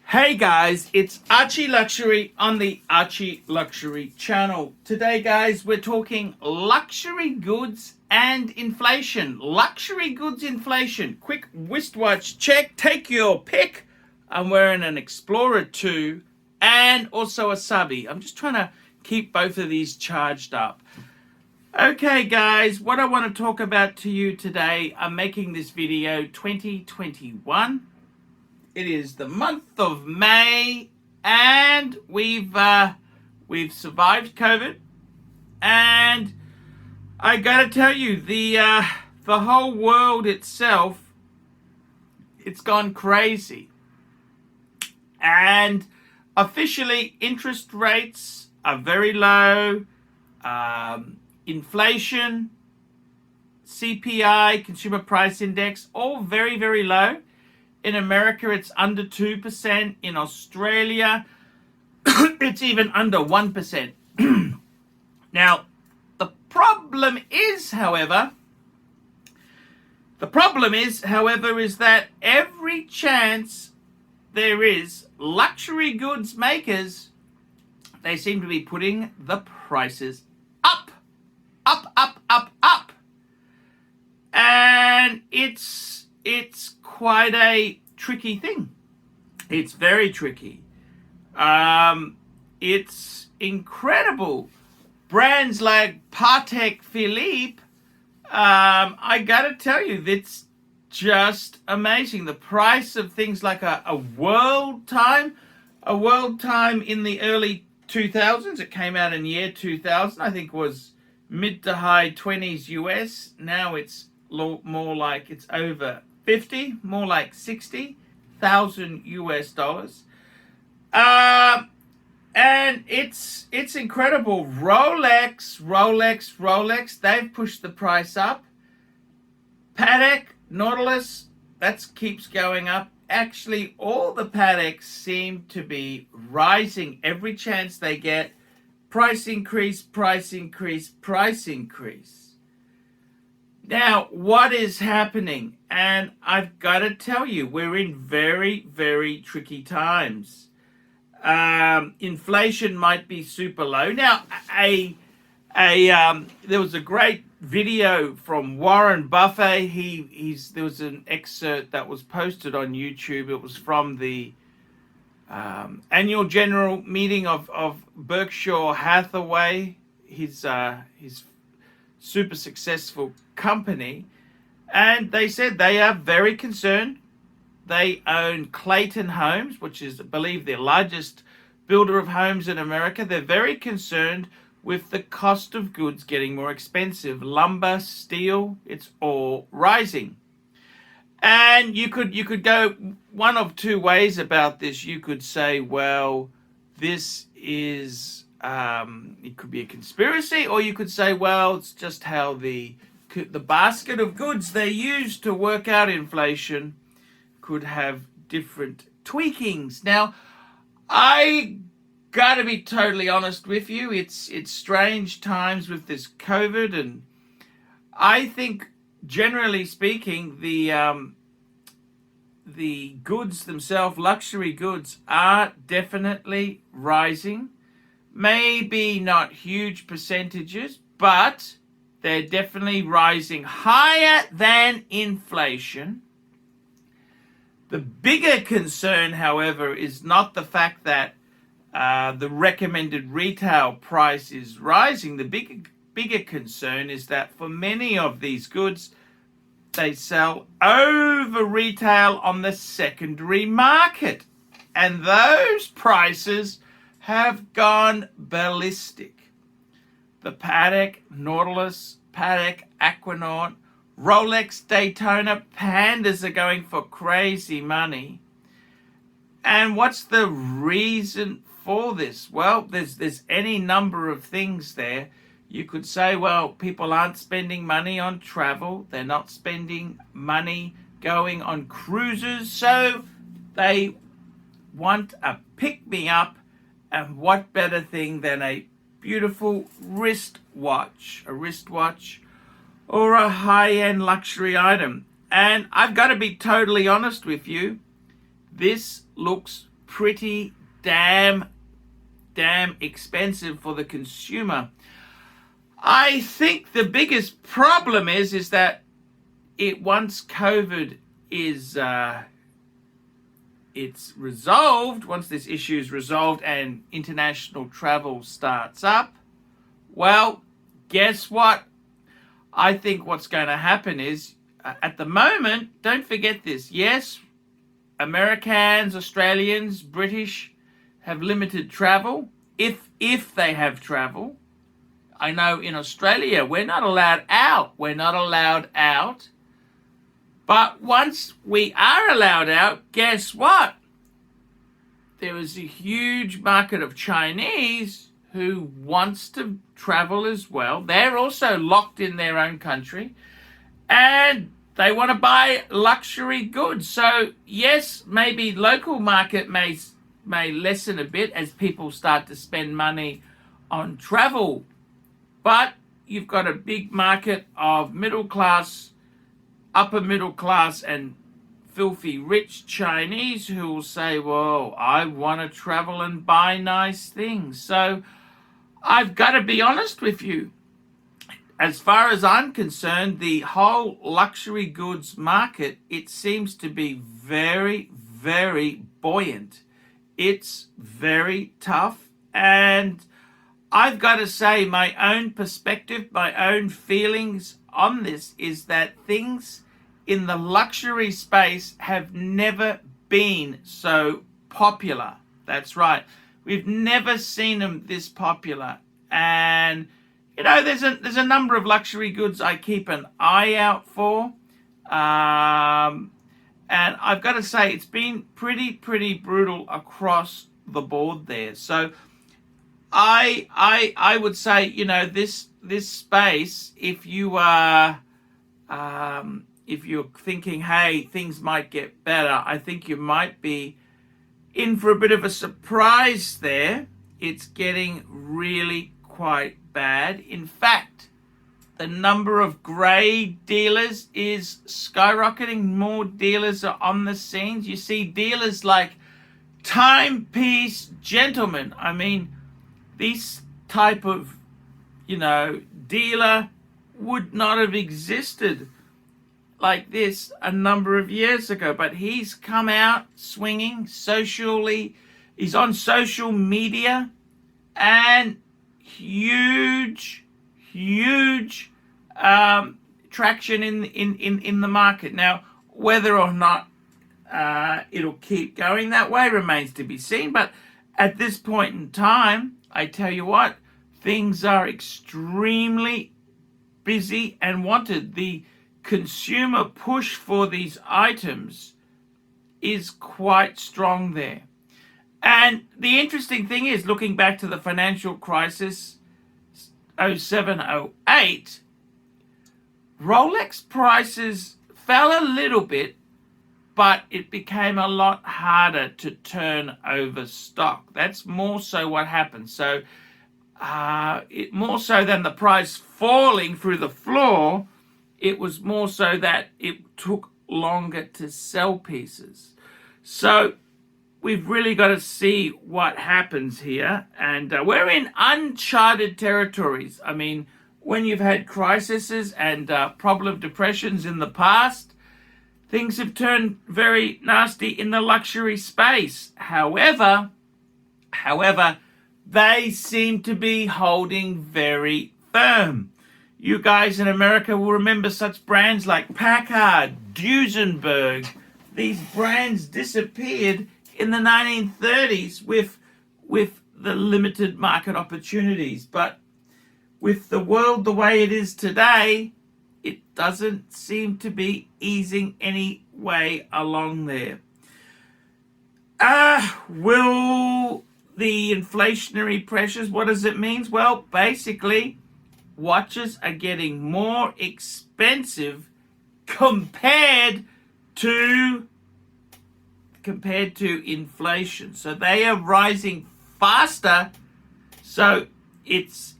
Hey guys, it's ArchieLuxury on the ArchieLuxury channel. Today guys, we're talking luxury goods and inflation. Luxury goods inflation. Quick wristwatch check, take your pick. I'm wearing an Explorer 2 and also a subby. I'm just trying to keep both of these charged up. Okay guys, what I want to talk about to you today, I'm making this video 2021. It is the month of May, and we've survived COVID. And I gotta tell you, the whole world itself, it's gone crazy. And officially, interest rates are very low. Inflation, CPI, Consumer Price Index, all very, very low. In America, it's under 2%. In Australia, it's even under 1%. Now, the problem is, however, is that every chance there is, luxury goods makers, they seem to be putting the prices up. And it's quite a tricky thing. It's very tricky. It's incredible. Brands like Patek Philippe, I gotta tell you, that's just amazing. The price of things like a world time in the early 2000s, it came out in year 2000, I think was mid to high 20s US. Now it's more like it's over 50, more like 60,000 US dollars. And it's incredible. Rolex, they've pushed the price up. Patek, Nautilus, that keeps going up. Actually, all the Pateks seem to be rising every chance they get. Price increase. Now, what is happening? And I've got to tell you, we're in very, very tricky times. Inflation might be super low. Now, there was a great video from Warren Buffett. There was an excerpt that was posted on YouTube. It was from the annual general meeting of Berkshire Hathaway, his super successful company, and they said they are very concerned. They own Clayton Homes, which is, I believe, the largest builder of homes in America. They're very concerned with the cost of goods getting more expensive. Lumber, steel, it's all rising. And you could go one of two ways about this. You could say, well, this is it could be a conspiracy, or you could say, well, it's just how the basket of goods they use to work out inflation could have different tweakings. Now, I gotta be totally honest with you. It's strange times with this COVID, and I think, generally speaking, the goods themselves, luxury goods, are definitely rising. Maybe not huge percentages, but they're definitely rising higher than inflation. The bigger concern, however, is not the fact that the recommended retail price is rising. The bigger concern is that for many of these goods, they sell over retail on the secondary market. And those prices have gone ballistic. The Patek Nautilus, Patek Aquanaut, Rolex Daytona, Pandas are going for crazy money. And what's the reason for this? Well, there's any number of things there. You could say, well, people aren't spending money on travel. They're not spending money going on cruises. So they want a pick-me-up. And what better thing than a beautiful wristwatch, or a high-end luxury item. And I've got to be totally honest with you. This looks pretty damn expensive for the consumer. I think the biggest problem is that once COVID is it's resolved, once this issue is resolved and international travel starts up, well, guess what? I think what's going to happen is, at the moment, don't forget this. Yes, Americans, Australians, British have limited travel, if they have travel. I know in Australia, we're not allowed out. But once we are allowed out, guess what? There is a huge market of Chinese who wants to travel as well. They're also locked in their own country, and they want to buy luxury goods. So yes, maybe local market may lessen a bit as people start to spend money on travel, but you've got a big market of middle class, upper middle class, and filthy rich Chinese who will say, well, I want to travel and buy nice things. So I've got to be honest with you. As far as I'm concerned, the whole luxury goods market, it seems to be very, very buoyant. It's very tough. And I've got to say, my own perspective, my own feelings on this is that things in the luxury space have never been so popular. That's right. We've never seen them this popular. And, you know, there's a number of luxury goods I keep an eye out for. And I've got to say, it's been pretty brutal across the board there. So I would say, you know, this space, if you are if you're thinking, hey, things might get better, I think you might be in for a bit of a surprise there. It's getting really quite bad. In fact, the number of grey dealers is skyrocketing. More dealers are on the scenes. You see dealers like Timepiece Gentlemen. I mean, this type of, you know, dealer would not have existed like this a number of years ago, but he's come out swinging socially. He's on social media, and huge traction in the market. Now, whether or not it'll keep going that way remains to be seen, but at this point in time, I tell you what, things are extremely busy and wanted. The consumer push for these items is quite strong there. And the interesting thing is, looking back to the financial crisis, 07, 08, Rolex prices fell a little bit, but it became a lot harder to turn over stock. That's more so what happened. So more so than the price falling through the floor, it was more so that it took longer to sell pieces. So we've really got to see what happens here. And we're in uncharted territories. I mean, when you've had crises and problem depressions in the past, things have turned very nasty in the luxury space. However, they seem to be holding very firm. You guys in America will remember such brands like Packard, Duesenberg. These brands disappeared in the 1930s with the limited market opportunities. But with the world the way it is today, it doesn't seem to be easing any way along there. Will the inflationary pressures, what does it mean? Well, basically, watches are getting more expensive compared to inflation. So they are rising faster. So it's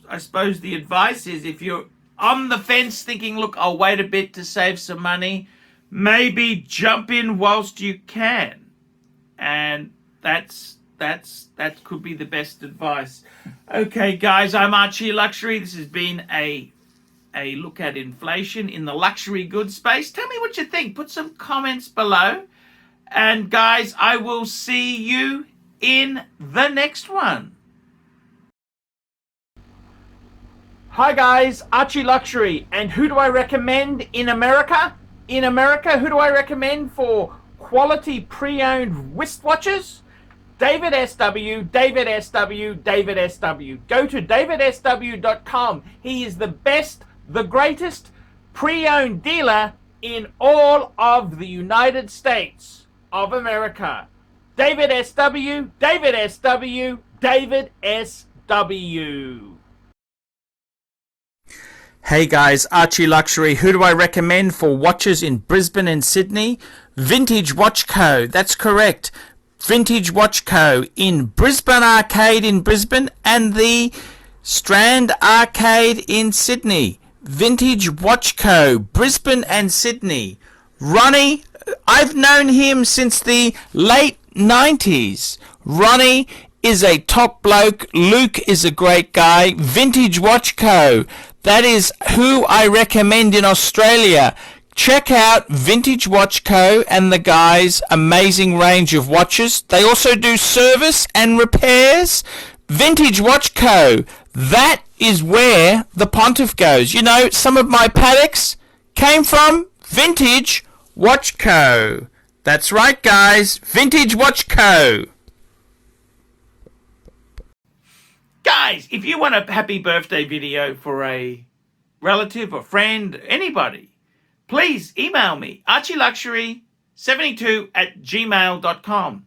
I suppose the advice is, if you're on the fence thinking, look, I'll wait a bit to save some money, maybe jump in whilst you can. And that could be the best advice. Okay, guys, I'm ArchieLuxury. This has been a look at inflation in the luxury goods space. Tell me what you think. Put some comments below. And guys, I will see you in the next one. Hi guys, ArchieLuxury. And who do I recommend in America? In America, who do I recommend for quality pre-owned wristwatches? David SW, David SW, David SW. Go to davidsw.com. He is the best, the greatest pre-owned dealer in all of the United States of America. David SW, David SW, David SW. Hey guys, ArchieLuxury. Who do I recommend for watches in Brisbane and Sydney? Vintage Watch Co. That's correct. Vintage Watch Co. in Brisbane Arcade in Brisbane and the Strand Arcade in Sydney. Vintage Watch Co. Brisbane and Sydney. Ronnie, I've known him since the late 90s. Ronnie is a top bloke. Luke is a great guy. Vintage Watch Co. That is who I recommend in Australia. Check out Vintage Watch Co. and the guys' amazing range of watches. They also do service and repairs. Vintage Watch Co. That is where the pontiff goes. You know, some of my Pateks came from Vintage Watch Co. That's right, guys. Vintage Watch Co. Guys, if you want a happy birthday video for a relative or friend, anybody, please email me, ArchieLuxury72@gmail.com.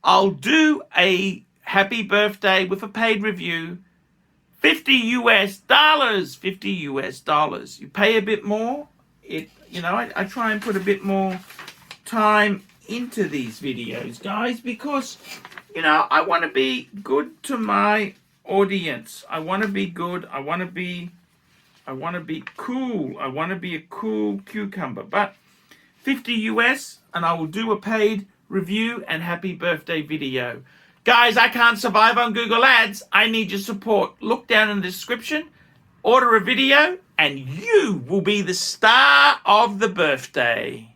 I'll do a happy birthday with a paid review. $50 $50. You pay a bit more. I try and put a bit more time into these videos, guys, because, I want to be good to my audience. I want to be good. I want to be cool. I want to be a cool cucumber. But $50 and I will do a paid review and happy birthday video. Guys, I can't survive on Google Ads. I need your support. Look down in the description, order a video, and you will be the star of the birthday.